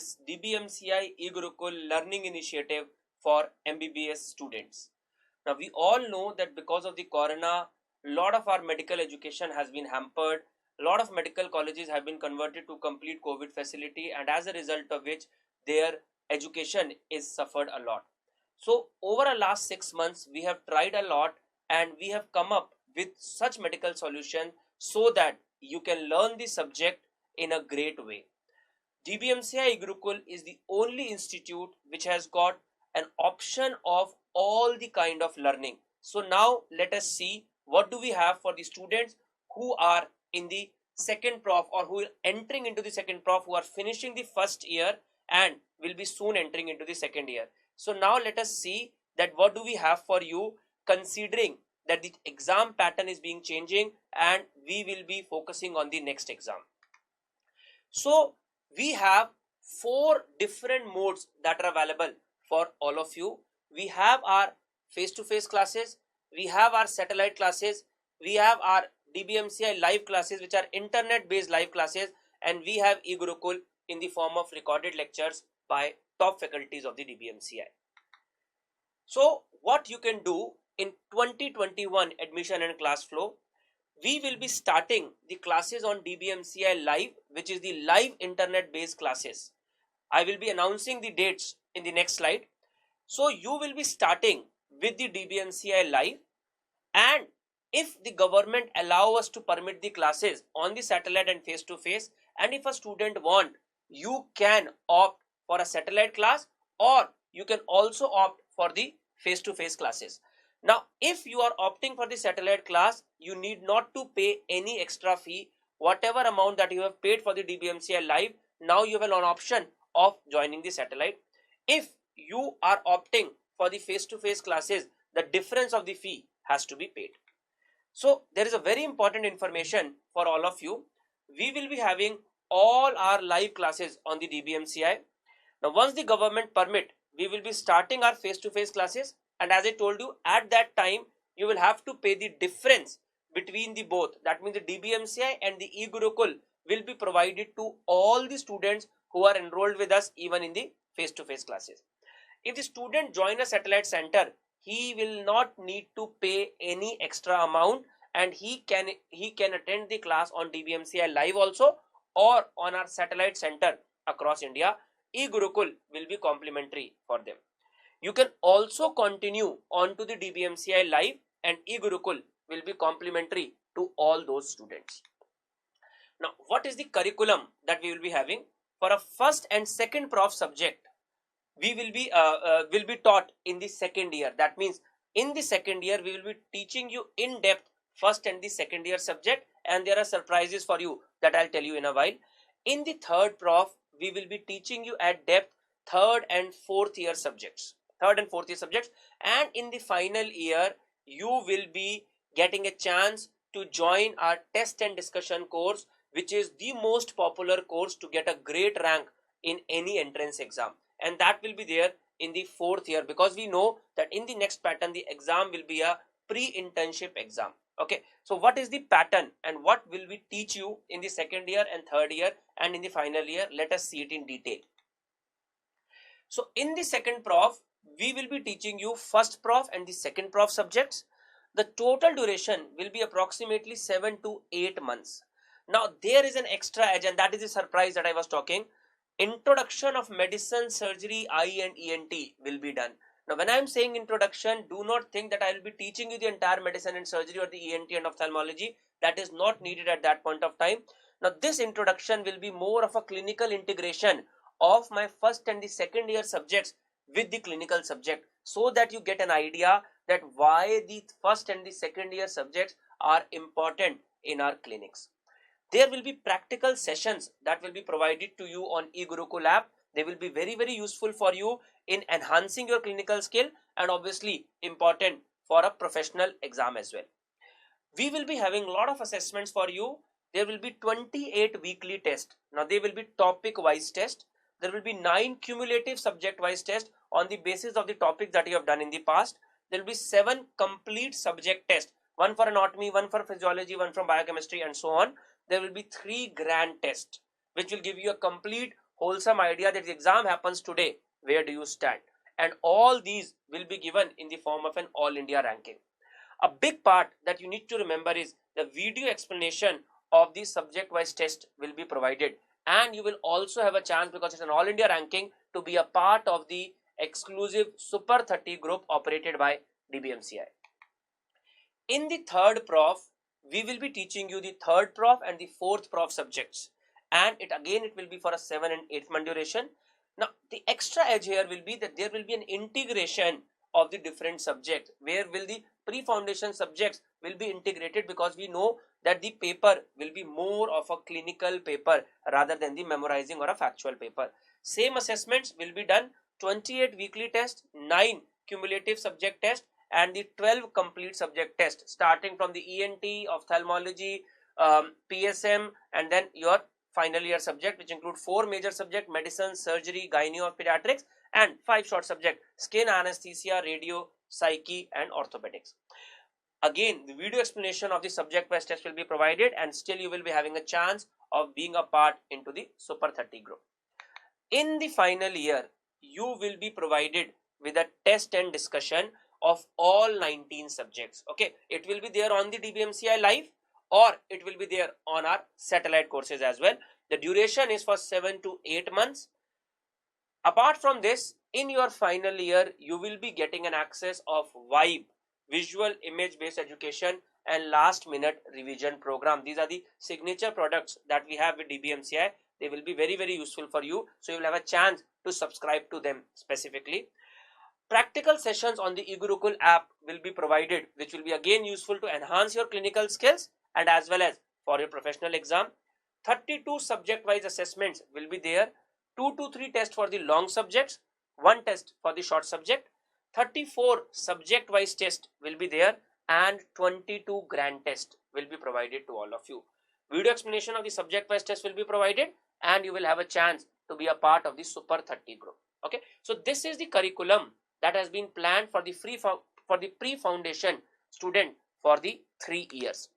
is DBMCI eGurukul Learning Initiative for MBBS students. Now we all know that because of the corona, a lot of our medical education has been hampered. A lot of medical colleges have been converted to complete COVID facility, and as a result of which their education is suffered a lot. So over the last 6 months, we have tried a lot and we have come up with such medical solution so that you can learn the subject in a great way. DBMCI Gurukul is the only institute which has got an option of all the kind of learning. So now let us see what do we have for the students who are in the second prof or who are entering into the second prof, who are finishing the first year and will be soon entering into the second year. So now let us see that what do we have for you, considering that the exam pattern is being changing and we will be focusing on the next exam. So we have 4 different modes that are available for all of you. We have our face-to-face classes, we have our satellite classes, we have our DBMCI live classes which are internet based live classes, and we have eGurukul in the form of recorded lectures by top faculties of the DBMCI. So what you can do in 2021 admission and class flow, we will be starting the classes on DBMCI live, which is the live internet based classes. I will be announcing the dates in the next slide. So you will be starting with the DBMCI live, and if the government allow us to permit the classes on the satellite and face to face, and if a student want, you can opt for a satellite class or you can also opt for the face to face classes. Now if you are opting for the satellite class, you need not to pay any extra fee. Whatever amount that you have paid for the DBMCI live, now you have an option of joining the satellite. If you are opting for the face to face classes, the difference of the fee has to be paid. So there is a very important information for all of you. We will be having all our live classes on the DBMCI. Now once the government permit, we will be starting our face to face classes, and as I told you, at that time you will have to pay the difference between the both. That means the DBMCI and the eGurukul will be provided to all the students who are enrolled with us even in the face to face classes. If the student join a satellite center, he will not need to pay any extra amount, and he can attend the class on DBMCI live also or on our satellite center across India. eGurukul will be complimentary for them. You can also continue on to the DBMCI live, and eGurukul will be complimentary to all those students. Now what is the curriculum that we will be having? For a first and second prof subject, we will be taught in the second year. That means in the second year we will be teaching you in depth first and the second year subject, and there are surprises for you that I'll tell you in a while. In the third prof, we will be teaching you at depth third and fourth year subjects, and in the final year you will be getting a chance to join our test and discussion course, which is the most popular course to get a great rank in any entrance exam, and that will be there in the fourth year, because we know that in the next pattern the exam will be a pre-internship exam. Okay, so what is the pattern and what will we teach you in the second year and third year and in the final year? Let us see it in detail. So in the second prof, we will be teaching you first prof and the second prof subjects. The total duration will be approximately 7 to 8 months. Now there is an extra edge, and that is the surprise that I was talking. Introduction of medicine, surgery, eye and ENT will be done. Now when I am saying introduction, do not think that I will be teaching you the entire medicine and surgery or the ENT and ophthalmology. That is not needed at that point of time. Now this introduction will be more of a clinical integration of my first and the second year subjects with the clinical subject, so that you get an idea that why the first and the second year subjects are important in our clinics. There will be practical sessions that will be provided to you on eGurukul app. They will be very, very useful for you in enhancing your clinical skill, and obviously important for a professional exam as well. We will be having a lot of assessments for you. There will be 28 weekly tests. Now they will be topic wise tests. There will be 9 cumulative subject wise tests on the basis of the topics that you have done in the past. There will be 7 complete subject tests, one for anatomy, one for physiology, one from biochemistry, and so on. There will be 3 grand tests which will give you a complete wholesome idea that the exam happens today, where do you stand? And all these will be given in the form of an all India ranking. A big part that you need to remember is the video explanation of the subject wise test will be provided, and you will also have a chance, because it's an all India ranking, to be a part of the exclusive Super 30 group operated by DBMCI. In the third prof, we will be teaching you the third prof and the fourth prof subjects, and it will be for a 7 and 8 month duration. Now the extra edge here will be that there will be an integration of the different subjects, where will the pre-foundation subjects will be integrated, because we know that the paper will be more of a clinical paper rather than the memorizing or a factual paper. Same assessments will be done: 28 weekly tests, 9 cumulative subject tests, and the 12 complete subject tests, starting from the ENT, ophthalmology, PSM, and then your final year subject, which include 4 major subject: medicine, surgery, gynae or pediatrics, and 5 short subject: skin, anesthesia, radio, psyche, and orthopedics. Again, the video explanation of the subject wise test will be provided, and still you will be having a chance of being a part into the Super 30 group. In the final year, you will be provided with a test and discussion of all 19 subjects. Okay, it will be there on the DBMCI live, or it will be there on our satellite courses as well. The duration is for 7 to 8 months. Apart from this, in your final year, you will be getting an access of VIBE, visual image based education, and last minute revision program. These are the signature products that we have with DBMCI. They will be very, very useful for you, so you will have a chance to subscribe to them specifically. Practical sessions on the eGurukul app will be provided, which will be again useful to enhance your clinical skills and as well as for your professional exam. 32 subject wise assessments will be there, 2 to 3 tests for the long subjects, 1 test for the short subject, 34 subject wise tests will be there, and 22 grand tests will be provided to all of you. Video explanation of the subject wise test will be provided, and you will have a chance to be a part of the Super 30 group. Okay, so this is the curriculum that has been planned for the pre-foundation student for the 3 years.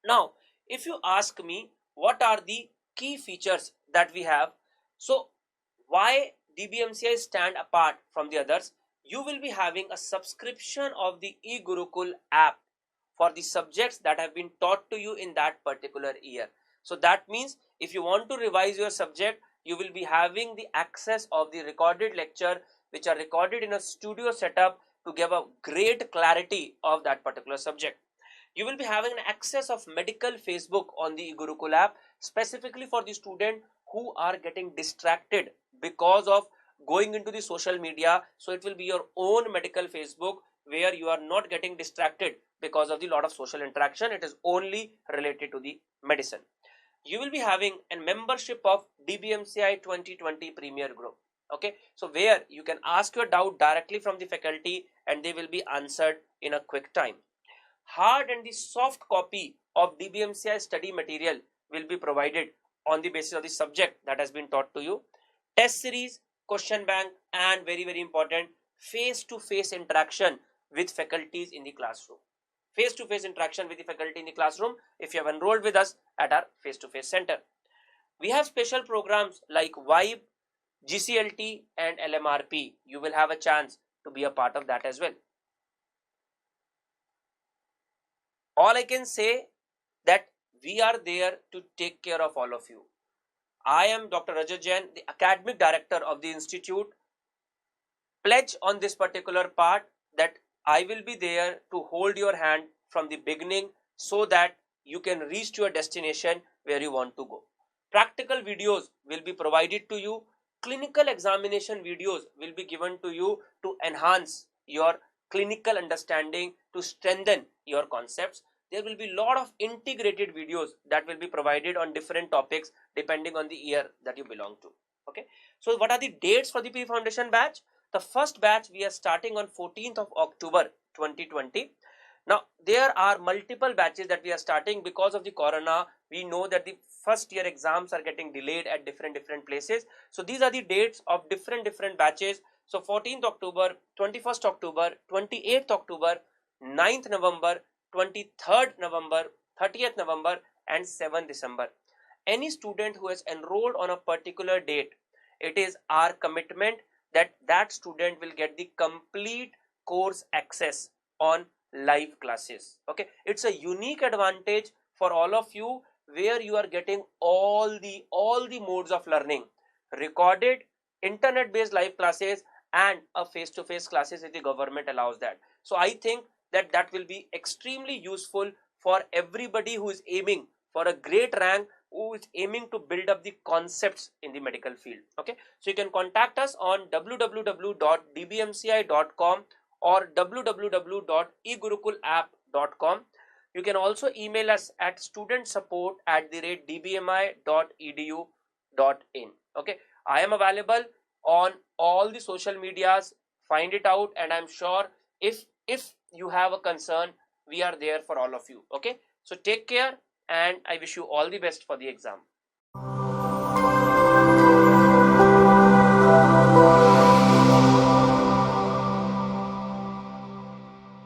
Now, if you ask me what are the key features that we have, so why DBMCI stand apart from the others, you will be having a subscription of the eGurukul app for the subjects that have been taught to you in that particular year. So that means if you want to revise your subject, you will be having the access of the recorded lecture, which are recorded in a studio setup to give a great clarity of that particular subject. You will be having an access of medical Facebook on the eGurukul app, specifically for the student who are getting distracted because of going into the social media. So it will be your own medical Facebook where you are not getting distracted because of the lot of social interaction. It is only related to the medicine. You will be having a membership of DBMCI 2020 Premier Group. Okay, so where you can ask your doubt directly from the faculty and they will be answered in a quick time. Hard and the soft copy of DBMCI study material will be provided on the basis of the subject that has been taught to you. Test series, question bank, and very, very important, face-to-face interaction with faculties in the classroom. Face-to-face interaction with the faculty in the classroom if you have enrolled with us at our face-to-face center. We have special programs like VIBE, GCLT, and LMRP. You will have a chance to be a part of that as well. All I can say that we are there to take care of all of you. I am Dr. Rajat Jain, the academic director of the institute. Pledge on this particular part that I will be there to hold your hand from the beginning so that you can reach to your destination where you want to go. Practical videos will be provided to you. Clinical examination videos will be given to you to enhance your clinical understanding, to strengthen your concepts. There will be a lot of integrated videos that will be provided on different topics depending on the year that you belong to. Okay, so what are the dates for the pre-foundation batch? The first batch we are starting on 14th of October 2020. Now there are multiple batches that we are starting because of the corona. We know that the first year exams are getting delayed at different places. So these are the dates of different batches. So 14th October, 21st October, 28th October, 9th November, 23rd November, 30th November, and 7th December. any student who has enrolled on a particular date, it is our commitment that that student will get the complete course access on live classes. Okay, it's a unique advantage for all of you, where you are getting all the modes of learning, recorded, internet based live classes, and a face to face classes if the government allows that. So I think that that will be extremely useful for everybody who is aiming for a great rank, who is aiming to build up the concepts in the medical field. Okay, so you can contact us on www.dbmci.com or www.egurukulapp.com. You can also email us at studentsupport@dbmi.edu.in. Okay, I am available on all the social medias. Find it out, and I'm sure if you have a concern, we are there for all of you. Okay, so take care, and I wish you all the best for the exam.